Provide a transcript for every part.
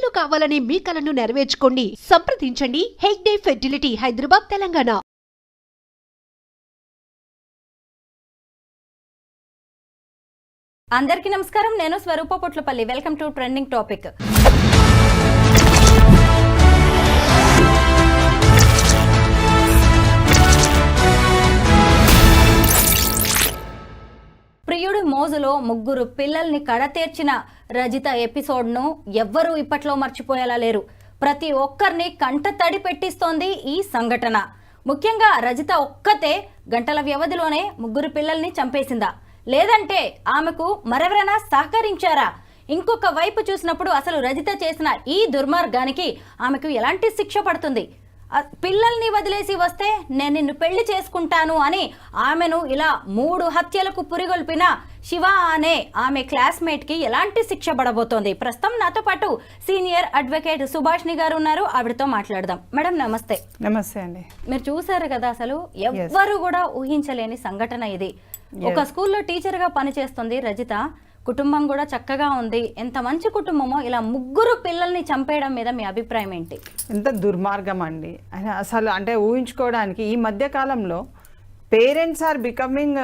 పిల్లలు కావాలని మీ కలను నెరవేర్చుకోండి. సంప్రదించండి హెగ్డే ఫెర్టిలిటీ, హైదరాబాద్, తెలంగాణ. అందరికీ నమస్కారం. నేను Swaroopa Potlapalli. Welcome to trending topic. ప్రియుడి మోజులో ముగ్గురు పిల్లల్ని కడతేర్చిన రజిత ఎపిసోడ్ను ఎవ్వరూ ఇప్పట్లో మర్చిపోయేలా లేరు. ప్రతి ఒక్కరిని కంట తడి పెట్టిస్తోంది ఈ సంఘటన. ముఖ్యంగా రజిత ఒక్కతే గంటల వ్యవధిలోనే ముగ్గురు పిల్లల్ని చంపేసిందా, లేదంటే ఆమెకు మరెవరైనా సహకరించారా? ఇంకొక వైపు చూసినప్పుడు అసలు రజిత చేసిన ఈ దుర్మార్గానికి ఆమెకు ఎలాంటి శిక్ష పడుతుంది? పిల్లల్ని వదిలేసి వస్తే నేను నిన్ను పెళ్లి చేసుకుంటాను అని ఆమెను ఇలా 3 హత్యలకు పురిగొల్పిన శివ అనే ఆమె క్లాస్మేట్కి ఎలాంటి శిక్ష పడబోతోంది? ప్రస్తుతం నాతో పాటు సీనియర్ అడ్వకేట్ సుభాష్ని గారు ఉన్నారు. ఆవిడతో మాట్లాడదాం. మేడం నమస్తే. నమస్తే అండి. మీరు చూసారు కదా, అసలు ఎవ్వరు కూడా ఊహించలేని సంఘటన ఇది. ఒక స్కూల్లో టీచర్గా పనిచేస్తుంది రజిత. కుటుంబం కూడా చక్కగా ఉంది. ఎంత మంచి కుటుంబమో, ఇలా ముగ్గురు పిల్లల్ని చంపేయడం మీద మీ అభిప్రాయం ఏంటి? ఎంత దుర్మార్గం అండి అసలు. అంటే ఊహించుకోవడానికి ఈ మధ్య కాలంలో పేరెంట్స్ ఆర్ బికమింగ్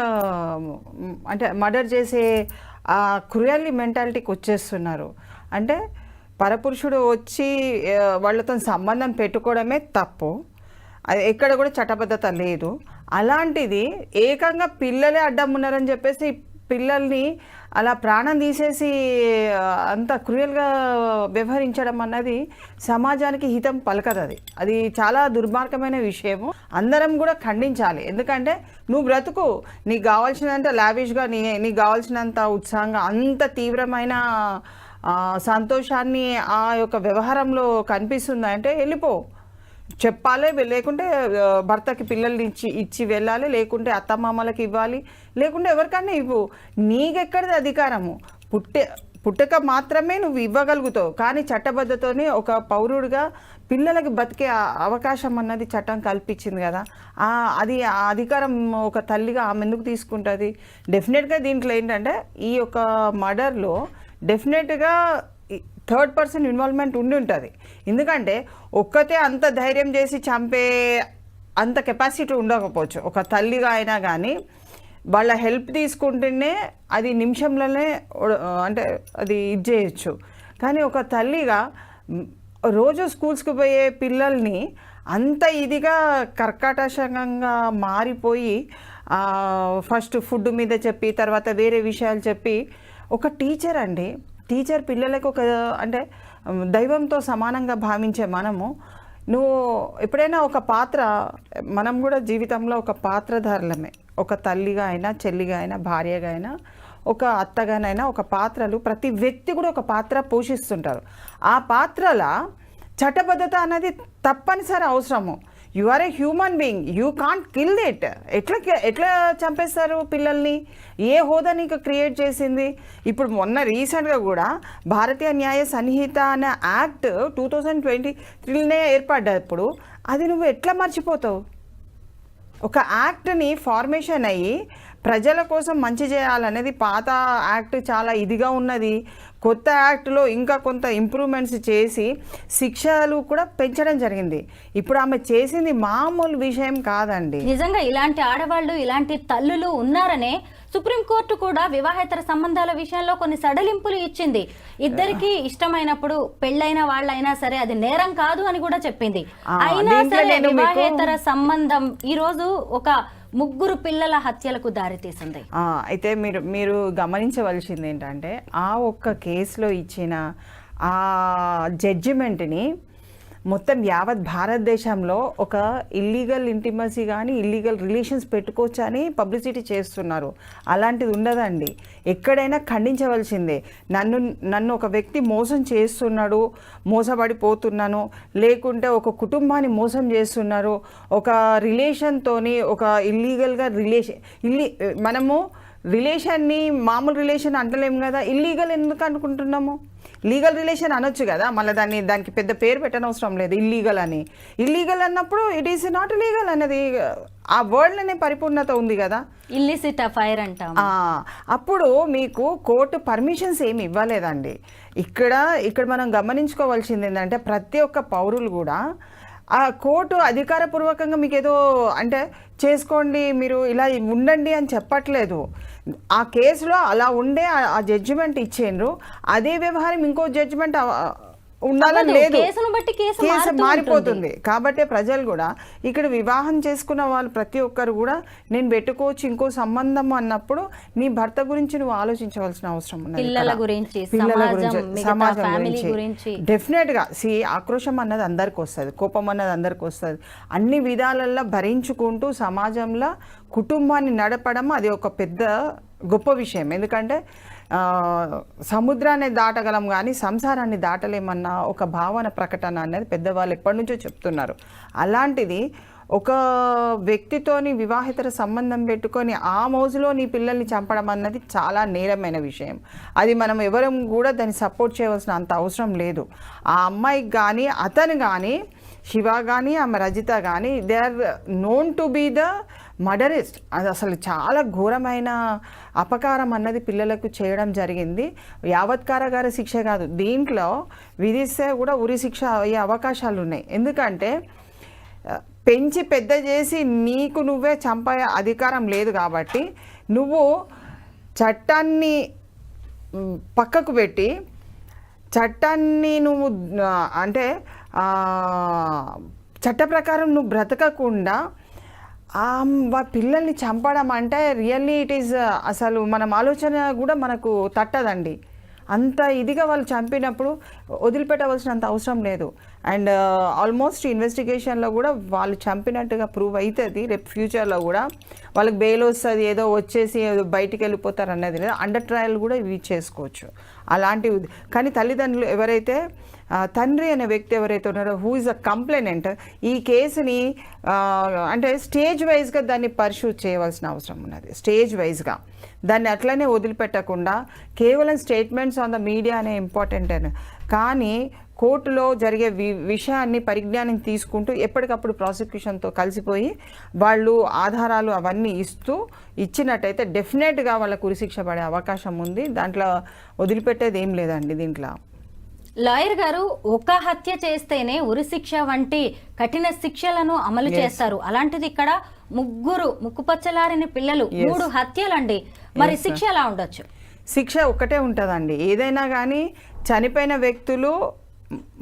అంటే మర్డర్ చేసే ఆ క్రూయల్లీ మెంటాలిటీకి వచ్చేస్తున్నారు. అంటే పరపురుషుడు వచ్చి వాళ్ళతో సంబంధం పెట్టుకోవడమే తప్పు. అది ఎక్కడ కూడా చట్టబద్ధత లేదు. అలాంటిది ఏకంగా పిల్లలే అడ్డం ఉన్నారని చెప్పేసి పిల్లల్ని అలా ప్రాణం తీసేసి అంత క్రూయల్గా వ్యవహరించడం అన్నది సమాజానికి హితం పలకదు. అది చాలా దుర్మార్గమైన విషయము. అందరం కూడా ఖండించాలి. ఎందుకంటే నువ్వు బ్రతుకు, నీకు కావాల్సినంత లావిష్గా, నీకు కావాల్సినంత ఉత్సాహంగా, అంత తీవ్రమైన సంతోషాన్ని ఆ యొక్క వ్యవహారంలో కనిపిస్తుందంటే వెళ్ళిపో, చెప్పాలి. లేకుంటే భర్తకి పిల్లల్ని ఇచ్చి వెళ్ళాలి, లేకుంటే అత్తమామలకి ఇవ్వాలి, లేకుంటే ఎవరికన్నా ఇవ్వు. నీకెక్కడిది అధికారము? పుట్టక మాత్రమే నువ్వు ఇవ్వగలుగుతావు. కానీ చట్టబద్ధతోనే ఒక పౌరుడిగా పిల్లలకి బతికే అవకాశం అన్నది చట్టం కల్పించింది కదా. అది ఆ అధికారం ఒక తల్లిగా ఆమె ఎందుకు తీసుకుంటుంది? డెఫినెట్గా దీంట్లో ఏంటంటే ఈ యొక్క మర్డర్లో డెఫినెట్గా థర్డ్ పర్సన్ ఇన్వాల్వ్మెంట్ ఉండి ఉంటుంది. ఎందుకంటే ఒక్కతే అంత ధైర్యం చేసి చంపే అంత కెపాసిటీ ఉండకపోవచ్చు. ఒక తల్లిగా అయినా కానీ వాళ్ళ హెల్ప్ తీసుకుంటేనే అది నిమిషంలోనే అంటే అది ఇది చేయొచ్చు. కానీ ఒక తల్లిగా రోజు స్కూల్స్కి పోయే పిల్లల్ని అంత ఇదిగా కర్కటంగా మారిపోయి ఫస్ట్ ఫుడ్ మీద చెప్పి, తర్వాత వేరే విషయాలు చెప్పి, ఒక టీచర్ అండి, టీచర్ పిల్లలకు ఒక అంటే దైవంతో సమానంగా భావించే మనము, నువ్వు ఎప్పుడైనా ఒక పాత్ర, మనం కూడా జీవితంలో ఒక పాత్రధారులమే. ఒక తల్లిగా అయినా, చెల్లిగా అయినా, భార్యగా అయినా, ఒక అత్తగానైనా ఒక పాత్రలు, ప్రతి వ్యక్తి కూడా ఒక పాత్ర పోషిస్తుంటారు. ఆ పాత్రల చట్టబద్ధత అనేది తప్పనిసరి అవసరము. You are a human being, you can't kill it. ఎట్లా చంపేస్తారు పిల్లల్ని? ఏ హోదా నీకు క్రియేట్ చేసింది? ఇప్పుడు మొన్న రీసెంట్గా కూడా భారతీయ న్యాయ సంహిత అనే యాక్ట్ 2023 ఏర్పడ్డప్పుడు అది నువ్వు ఎట్లా మర్చిపోతావు? ఒక యాక్ట్ని ఫార్మేషన్ అయ్యి ప్రజల కోసం మంచి చేయాలనేది పాత యాక్ట్ చాలా ఇదిగా ఉన్నది. కొత్త యాక్ట్లో ఇంకా కొంత ఇంప్రూవ్మెంట్స్ చేసి శిక్షలు కూడా పెంచడం జరిగింది. ఇప్పుడు ఆమె చేసింది మామూలు విషయం కాదండి. నిజంగా ఇలాంటి ఆడవాళ్ళు, ఇలాంటి తల్లులు ఉన్నారనే సుప్రీంకోర్టు కూడా వివాహేతర సంబంధాల విషయంలో కొన్ని సడలింపులు ఇచ్చింది. ఇద్దరికి ఇష్టమైనప్పుడు పెళ్ళైన వాళ్ళైనా సరే అది నేరం కాదు అని కూడా చెప్పింది. అయినా సరే వివాహేతర సంబంధం ఈరోజు ఒక ముగ్గురు పిల్లల హత్యలకు దారితీసింది. అయితే మీరు గమనించవలసింది ఏంటంటే ఆ ఒక్క కేసులో ఇచ్చిన ఆ జడ్జిమెంట్ని మొత్తం యావత్ భారతదేశంలో ఒక ఇల్లీగల్ ఇంటిమసీ కానీ ఇల్లీగల్ రిలేషన్స్ పెట్టుకోవచ్చు అని పబ్లిసిటీ చేస్తున్నారు. అలాంటిది ఉండదండి. ఎక్కడైనా ఖండించవలసిందే. నన్ను ఒక వ్యక్తి మోసం చేస్తున్నాడు, మోసపడిపోతున్నాను, లేకుంటే ఒక కుటుంబాన్ని మోసం చేస్తున్నారు, ఒక రిలేషన్తోని ఒక ఇల్లీగల్గా మనము రిలేషన్ని మామూలు రిలేషన్ అంటలేము కదా, ఇల్లీగల్ ఎందుకు అనుకుంటున్నాము? లీగల్ రిలేషన్ అనొచ్చు కదా, మళ్ళీ దానికి పెద్ద పేరు పెట్టనవసరం లేదు ఇల్లీగల్ అని. ఇల్లీగల్ అన్నప్పుడు ఇట్ ఈస్ నాట్ లీగల్ అనేది ఆ వర్డ్లోనే పరిపూర్ణత ఉంది కదా. ఇల్లిసిట్ అఫైర్ అంటాం. అప్పుడు మీకు కోర్టు పర్మిషన్స్ ఏమి ఇవ్వలేదండి. ఇక్కడ మనం గమనించుకోవాల్సింది ఏంటంటే ప్రతి ఒక్క పౌరులు కూడా ఆ కోర్టు అధికారపూర్వకంగా మీకు ఏదో అంటే చేసుకోండి మీరు ఇలా ఉండండి అని చెప్పట్లేదు. ఆ కేసులో అలా ఉండే ఆ జడ్జిమెంట్ ఇచ్చిండ్రు, అదే వ్యవహారం ఇంకో జడ్జిమెంట్ ఉండాలని లేదు, కేసు మారిపోతుంది. కాబట్టి ప్రజలు కూడా ఇక్కడ వివాహం చేసుకున్న వాళ్ళు ప్రతి ఒక్కరు కూడా నేను పెట్టుకోవచ్చు ఇంకో సంబంధం అన్నప్పుడు నీ భర్త గురించి నువ్వు ఆలోచించవలసిన అవసరం ఉన్నది. పిల్లల గురించి, సమాజం గురించి డెఫినెట్ గా ఆక్రోశం అన్నది అందరికి వస్తుంది, కోపం అన్నది అందరికి వస్తుంది. అన్ని విధాలల్లో భరించుకుంటూ సమాజంలో కుటుంబాన్ని నడపడం అది ఒక పెద్ద గొప్ప విషయం. ఎందుకంటే సముద్రాన్ని దాటగలం కానీ సంసారాన్ని దాటలేమన్న ఒక భావన ప్రకటన అనేది పెద్దవాళ్ళు ఎప్పటి నుంచో చెప్తున్నారు. అలాంటిది ఒక వ్యక్తితోని వివాహితర సంబంధం పెట్టుకొని ఆ మోజులో నీ పిల్లల్ని చంపడం అన్నది చాలా నేరమైన విషయం. అది మనం ఎవరం కూడా దాన్ని సపోర్ట్ చేయవలసిన అంత అవసరం లేదు. ఆ అమ్మాయికి కానీ అతను కానీ శివ కానీ ఆమె రజిత కానీ they are known to be the murderess. అది అసలు చాలా ఘోరమైన అపకారం అన్నది పిల్లలకు చేయడం జరిగింది. యావత్ కారాగార శిక్ష కాదు, దీంట్లో విధిస్తే కూడా ఉరి శిక్ష అయ్యే అవకాశాలు ఉన్నాయి. ఎందుకంటే పెంచి పెద్ద చేసి నీకు నువ్వే చంపే అధికారం లేదు కాబట్టి నువ్వు చట్టాన్ని పక్కకు పెట్టి చట్టాన్ని నువ్వు అంటే చట్ట ప్రకారం నువ్వు బ్రతకకుండా పిల్లల్ని చంపడం అంటే రియల్లీ ఇట్ ఈస్ అసలు మనం ఆలోచన కూడా మనకు తట్టదండి. అంత ఇదిగా వాళ్ళు చంపినప్పుడు వదిలిపెట్టవలసినంత అవసరం లేదు. అండ్ ఆల్మోస్ట్ ఇన్వెస్టిగేషన్లో కూడా వాళ్ళు చంపినట్టుగా ప్రూవ్ అవుతుంది. రేపు ఫ్యూచర్లో కూడా వాళ్ళకి బెయిల్ వస్తుంది, ఏదో వచ్చేసి బయటికి వెళ్ళిపోతారు అన్నది లేదు. అండర్ ట్రయల్ కూడా ఇవి చేసుకోవచ్చు అలాంటివి. కానీ తల్లిదండ్రులు ఎవరైతే తండ్రి అనే వ్యక్తి ఎవరైతే ఉన్నారో హూ ఇస్ అ కంప్లైనెంట్, ఈ కేసుని అంటే స్టేజ్ వైజ్గా దాన్ని పర్సూ చేయవలసిన అవసరం ఉన్నది. స్టేజ్ వైజ్గా దాన్ని అట్లనే వదిలిపెట్టకుండా కేవలం స్టేట్మెంట్స్ ఆన్ ద మీడియా అనే ఇంపార్టెంట్ అని కానీ కోర్టులో జరిగే విషయాన్ని పరిజ్ఞానం తీసుకుంటూ ఎప్పటికప్పుడు ప్రాసిక్యూషన్తో కలిసిపోయి వాళ్ళు ఆధారాలు అవన్నీ ఇచ్చినట్టయితే డెఫినెట్గా వాళ్ళకు ఉరిశిక్ష పడే అవకాశం ఉంది. దాంట్లో వదిలిపెట్టేది ఏం లేదండి. దీంట్లో లాయర్ గారు ఒక హత్య చేస్తేనే ఉరిశిక్ష వంటి కఠిన శిక్షలను అమలు చేస్తారు. అలాంటిది ఇక్కడ ముక్కుపచ్చలారిన పిల్లలు 3 హత్యలండి. మరి శిక్ష ఎలా ఉండొచ్చు? శిక్ష ఒక్కటే ఉంటుందండి. ఏదైనా కానీ చనిపోయిన వ్యక్తులు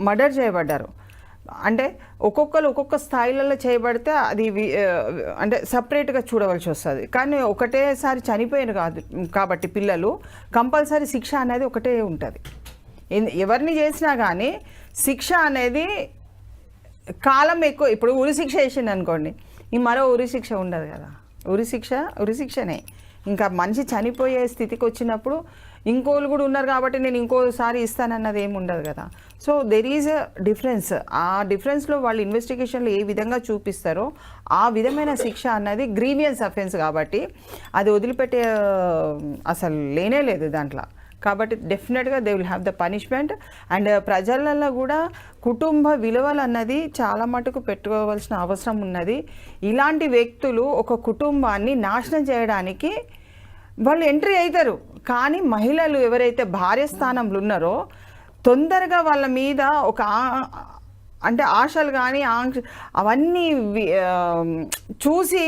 మర్డర్ చేయబడ్డారు అంటే ఒక్కొక్కరు ఒక్కొక్క స్థాయిలలో చేయబడితే అది అంటే సపరేట్గా చూడవలసి వస్తుంది. కానీ ఒకటేసారి చనిపోయిన కాదు కాబట్టి పిల్లలు కంపల్సరీ శిక్ష అనేది ఒకటే ఉంటుంది. ఎవరిని చేసినా కానీ శిక్ష అనేది కాలం ఎక్కువ. ఇప్పుడు ఉరిశిక్ష వేసింది అనుకోండి, ఈ మరో ఉరిశిక్ష ఉండదు కదా. ఉరిశిక్షనే. ఇంకా మనిషి చనిపోయే స్థితికి వచ్చినప్పుడు ఇంకోళ్ళు కూడా ఉన్నారు కాబట్టి నేను ఇంకోసారి ఇస్తానన్నది ఏమి ఉండదు కదా. So there is a difference. ఆ డిఫరెన్స్లో వాళ్ళు ఇన్వెస్టిగేషన్లో ఏ విధంగా చూపిస్తారో ఆ విధమైన శిక్ష అన్నది గ్రీవియన్స్ అఫెన్స్ కాబట్టి అది వదిలిపెట్టే అసలు లేనే లేదు దాంట్లో. కాబట్టి డెఫినెట్గా they will have the punishment. And ప్రజలలో కూడా కుటుంబ విలువలు అన్నది చాలా మటుకు పెట్టుకోవాల్సిన అవసరం ఉన్నది. ఇలాంటి వ్యక్తులు ఒక కుటుంబాన్ని నాశనం చేయడానికి వాళ్ళు ఎంట్రీ అవుతారు. కానీ మహిళలు ఎవరైతే భార్య స్థానంలో ఉన్నారో తొందరగా వాళ్ళ మీద ఒక అంటే ఆశలు కానీ అవన్నీ చూసి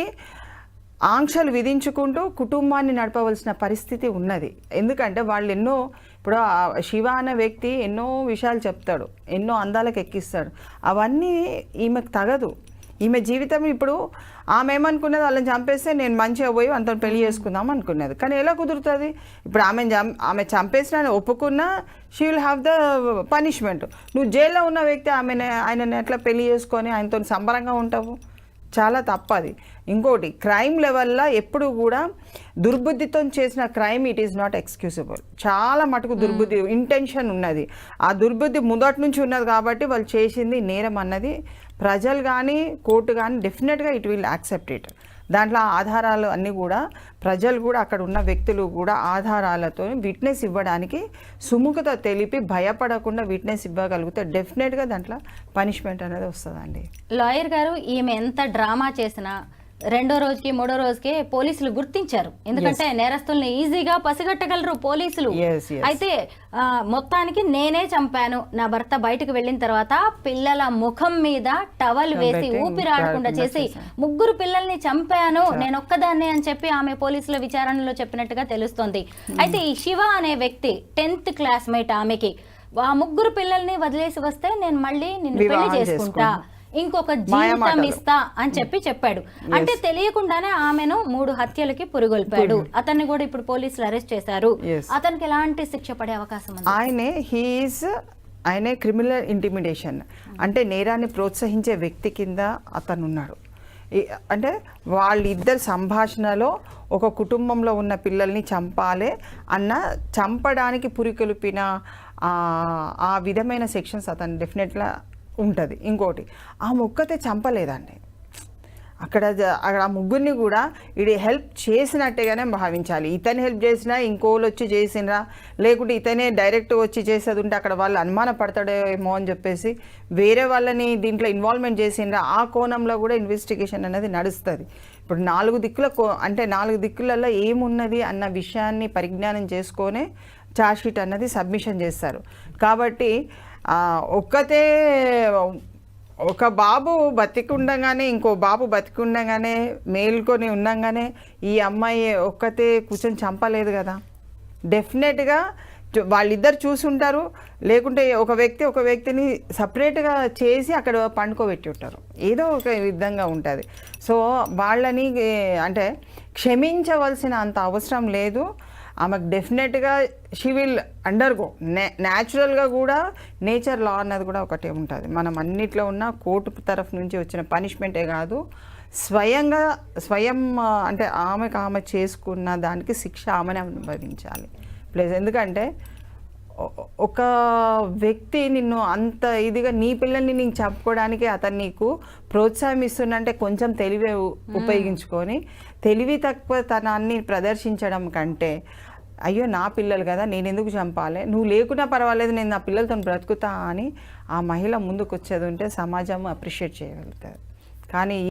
ఆంక్షలు విధించుకుంటూ కుటుంబాన్ని నడపవలసిన పరిస్థితి ఉన్నది. ఎందుకంటే వాళ్ళు ఇప్పుడు శివ అనే వ్యక్తి ఎన్నో విషయాలు చెప్తాడు, ఎన్నో అందాలకు ఎక్కిస్తాడు. అవన్నీ ఈమెకు తగదు. ఈమె జీవితం ఇప్పుడు ఆమె ఏమనుకున్నది, వాళ్ళని చంపేస్తే నేను మంచిగా పోయి అంత పెళ్లి చేసుకుందాం అనుకున్నది. కానీ ఎలా కుదురుతుంది? ఇప్పుడు ఆమె చంపేసిన ఒప్పుకున్నా she will have the punishment. నువ్వు జైల్లో ఉన్న వ్యక్తి ఆయనని ఎట్లా పెళ్లి చేసుకొని ఆయనతో సంబరంగా ఉంటావు? చాలా తప్పది. ఇంకోటి క్రైమ్ లెవెల్లో ఎప్పుడు కూడా దుర్బుద్ధితో చేసిన crime it is not excusable. చాలా మటుకు దుర్బుద్ధి ఇంటెన్షన్ ఉన్నది. ఆ దుర్బుద్ధి మొదటి నుంచి ఉన్నది కాబట్టి వాళ్ళు చేసింది నేరం అన్నది ప్రజలు కానీ కోర్టు కానీ డెఫినెట్గా ఇట్ విల్ యాక్సెప్ట్ ఇట్. దాంట్లో ఆధారాలు అన్నీ కూడా ప్రజలు కూడా అక్కడ ఉన్న వ్యక్తులు కూడా ఆధారాలతో విట్నెస్ ఇవ్వడానికి సుముఖత తెలిపి భయపడకుండా విట్నెస్ ఇవ్వగలిగితే డెఫినెట్గా దాంట్లో పనిష్మెంట్ అనేది వస్తుందండి. లాయర్ గారు, ఈమె ఎంత డ్రామా చేసినా రెండో రోజుకి మూడో రోజుకే పోలీసులు గుర్తించారు. ఎందుకంటే నేరస్తుల్ని ఈజీగా పసిగట్టగలరు పోలీసులు. అయితే మొత్తానికి నేనే చంపాను, నా భర్త బయటకు వెళ్ళిన తర్వాత పిల్లల ముఖం మీద టవల్ వేసి ఊపిరాడకుండా చేసి 3 పిల్లల్ని చంపాను నేను ఒక్కదాన్నే అని చెప్పి ఆమె పోలీసుల విచారణలో చెప్పినట్టుగా తెలుస్తోంది. అయితే ఈ శివ అనే వ్యక్తి 10th క్లాస్మేట్. ఆమెకి ఆ 3 పిల్లల్ని వదిలేసి వస్తే నేను మళ్ళీ నిన్ను పెళ్లి చేసుకుంటా, ఇంకొక జీవితం ఇస్తా అని చెప్పాడు. అంటే తెలియకుండానే ఆమెను 3 హత్యలకి పురిగొల్పాడు. అతన్ని కూడా ఇప్పుడు పోలీసులు అరెస్ట్ చేశారు. అతనికి ఎలాంటి శిక్ష పడే అవకాశం ఉంది? ఆయనే క్రిమినల్ ఇంటిమిడేషన్ అంటే నేరాన్ని ప్రోత్సహించే వ్యక్తి కింద అతను ఉన్నాడు. అంటే వాళ్ళిద్దరు సంభాషణలో ఒక కుటుంబంలో ఉన్న పిల్లల్ని చంపాలి అన్న చంపడానికి పురికొల్పిన ఆ విధమైన సెక్షన్స్ అతను డెఫినెట్గా ఉంటుంది. ఇంకోటి ఆ ముక్కతే చంపలేదండి. అక్కడ ఆ ముగ్గురిని కూడా ఇది హెల్ప్ చేసినట్టుగానే భావించాలి. ఇతను హెల్ప్ చేసినా ఇంకోళ్ళు వచ్చి చేసినరా, లేకుంటే ఇతనే డైరెక్ట్ వచ్చి చేసేది ఉంటే అక్కడ వాళ్ళు అనుమాన పడతాడేమో అని చెప్పేసి వేరే వాళ్ళని దీంట్లో ఇన్వాల్వ్మెంట్ చేసినరా, ఆ కోణంలో కూడా ఇన్వెస్టిగేషన్ అనేది నడుస్తుంది. ఇప్పుడు 4 దిక్కుల అంటే 4 దిక్కులలో ఏమున్నది అన్న విషయాన్ని పరిజ్ఞానం చేసుకొనే ఛార్జ్షీట్ అన్నది సబ్మిషన్ చేస్తారు. కాబట్టి ఒక్కతే ఒక బాబు బతికుండగానే ఇంకో బాబు బతికుండగానే మేల్కొని ఉండగానే ఈ అమ్మాయి ఒక్కతే కూర్చొని చంపలేదు కదా. డెఫినెట్గా వాళ్ళిద్దరు చూసుంటారు, లేకుంటే ఒక వ్యక్తిని సపరేట్గా చేసి అక్కడ పండుకోబెట్టి ఉంటారు. ఏదో ఒక విధంగా ఉంటుంది. సో వాళ్ళని అంటే క్షమించవలసిన అంత అవసరం లేదు. ఆమెకు డెఫినెట్గా షీ విల్ అండర్గో న్యాచురల్గా కూడా నేచర్ లా అన్నది కూడా ఒకటే ఉంటుంది. మనం అన్నిట్లో ఉన్న కోర్టు తరఫు నుంచి వచ్చిన పనిష్మెంటే కాదు, స్వయం అంటే ఆమె చేసుకున్న దానికి శిక్ష ఆమెనే అనుభవించాలి. ప్లస్ ఎందుకంటే ఒక వ్యక్తి నిన్ను అంత ఇదిగా నీ పిల్లల్ని నీకు చంపుకోవడానికి అతను నీకు ప్రోత్సాహం ఇస్తున్నంటే కొంచెం తెలివే ఉపయోగించుకొని తెలివి తక్కువతనాన్ని ప్రదర్శించడం కంటే అయ్యో నా పిల్లలు కదా నేను ఎందుకు చంపాలి, నువ్వు లేకున్నా పర్వాలేదు నేను నా పిల్లలతో బ్రతుకుతా అని ఆ మహిళ ముందుకు వచ్చేది ఉంటే సమాజం అప్రిషియేట్ చేయగలుగుతుంది. కానీ